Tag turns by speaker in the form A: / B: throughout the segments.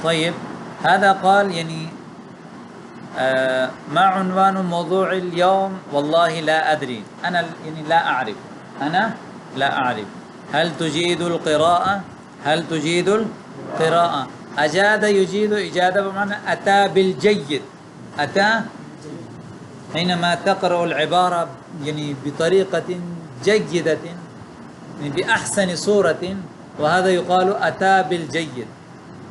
A: طيب هذا قال يعني ما عنوان موضوع اليوم؟ والله لا أدري، أنا يعني لا أعرف، أنا لا أعرف. هل تجيد القراءة؟ هل تجيد القراءة؟ أجاد يجيد إجادة بمعنى أتى بالجيد. أتى حينما تقرأ العبارة يعني بطريقة جيدة، يعني بأحسن صورة، وهذا يقال أتى بالجيد.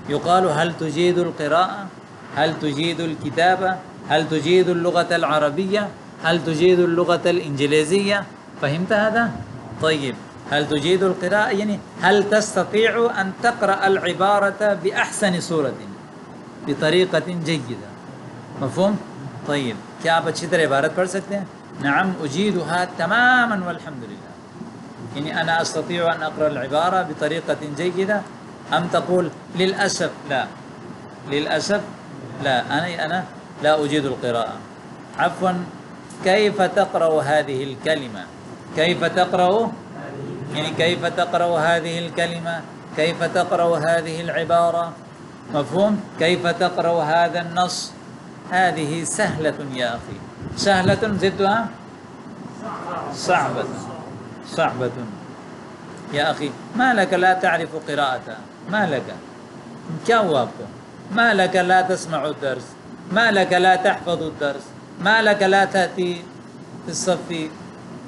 A: يقال هل تجيد القراءة؟ هل تجيد الكتابة؟ هل تجيد اللغة العربية؟ هل تجيد اللغة الإنجليزية؟ فهمت هذا؟ طيب هل تجيد القراءة يعني هل تستطيع أن تقرأ العبارة بأحسن صورة بطريقة جيدة. مفهوم؟ طيب کیا آپ اچھی طرح عبارت پڑھ سکتے ہیں؟ نعم أجيدها تماما والحمد لله. يعني أنا أستطيع أن أقرأ العبارة بطريقة جيدة. أم تقول للأسف لا، للأسف لا، أنا لا أجيد القراءة. عفوا، كيف تقرأ هذه الكلمة؟ كيف تقرأ يعني كيف تقرأ هذه الكلمة؟ كيف تقرأ هذه العبارة؟ مفهوم؟ كيف تقرأ هذا النص؟ هذه سهلة يا أخي. سهلة ضدها صعبة. صعبة يا أخي. ما لك لا تعرف قراءتها؟ ما لك؟ کیا ہوا آپ کو؟ ما لك لا تسمع الدرس؟ ما لك لا تحفظ الدرس؟ ما لك لا تأتي في الصف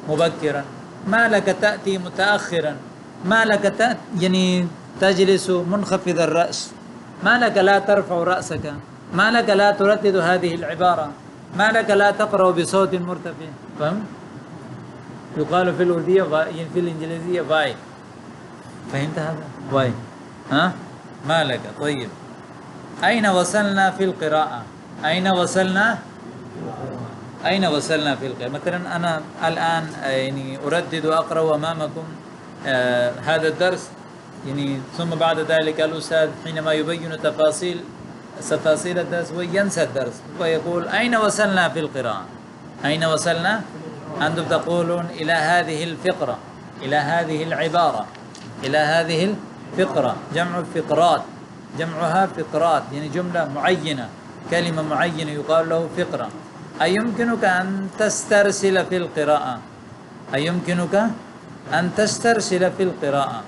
A: مبكرا؟ ما لك تأتي متأخرا؟ ما لك يعني تجلس منخفض الرأس؟ ما لك لا ترفع رأسك؟ ما لك لا تردد هذه العبارة؟ ما لك لا تقرأ بصوت مرتفع؟ فهم؟ يقال في الأردية في الإنجليزية واي. فهمت هذا؟ واي. ها؟ ما لك. طيب أين وصلنا في القراءة؟ أين وصلنا؟ أين وصلنا في القراءة؟ مثلا أنا الآن يعني أردد وأقرأ أمامكم هذا الدرس، يعني ثم بعد ذلك الأستاذ حينما يبين تفاصيل الدرس وينسى الدرس ويقول أين وصلنا في القراءة؟ أين وصلنا؟ أنتم تقولون إلى هذه الفقرة، إلى هذه العبارة، إلى هذه الفقرة. جمع فقرات، جمعها فقرات، يعني جملة معينة، كلمة معينة يقال له فقرة. أيمكنك أن تسترسل في القراءة؟ أيمكنك أن تسترسل في القراءة؟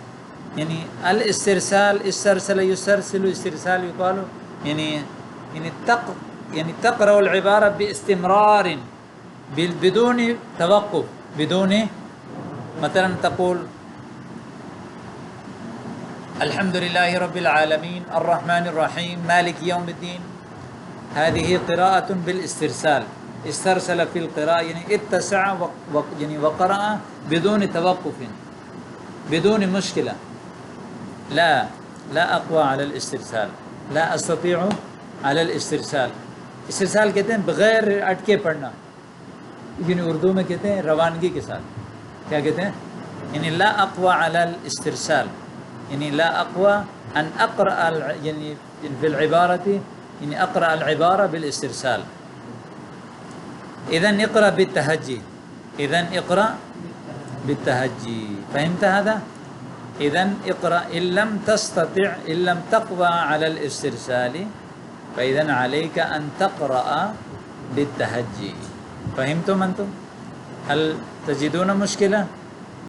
A: يعني الاسترسال، استرسل يسترسل، استرسال يقال يعني تقرأ العبارة باستمرار بدون توقف، بدون مثلا تقول الحمد لله رب العالمين الرحمن الرحيم مالك يوم الدين. هذه قراءة بالاسترسال. استرسل في القراءة يعني اتسع يعني وقرأ بدون توقف، بدون مشكلة. لا أقوى على الاسترسال، لا أستطيع على الاسترسال. استرسال کہتے ہیں بغیر اٹکے پڑھنا، یعنی اردو میں کہتے ہیں روانگی کے ساتھ. کیا کہتے ہیں؟ یعنی لا أقوى على الاسترسال، يعني لا أقوى أن أقرأ يعني في العبارة، يعني أقرأ العبارة بالاسترسال. إذن اقرأ بالتهجي، إذن اقرأ بالتهجي. فهمت هذا؟ إذن اقرأ. إن لم تستطع، إن لم تقوى على الاسترسال، فإذن عليك أن تقرأ بالتهجي. فهمتم أنتم؟ هل تجدون مشكلة؟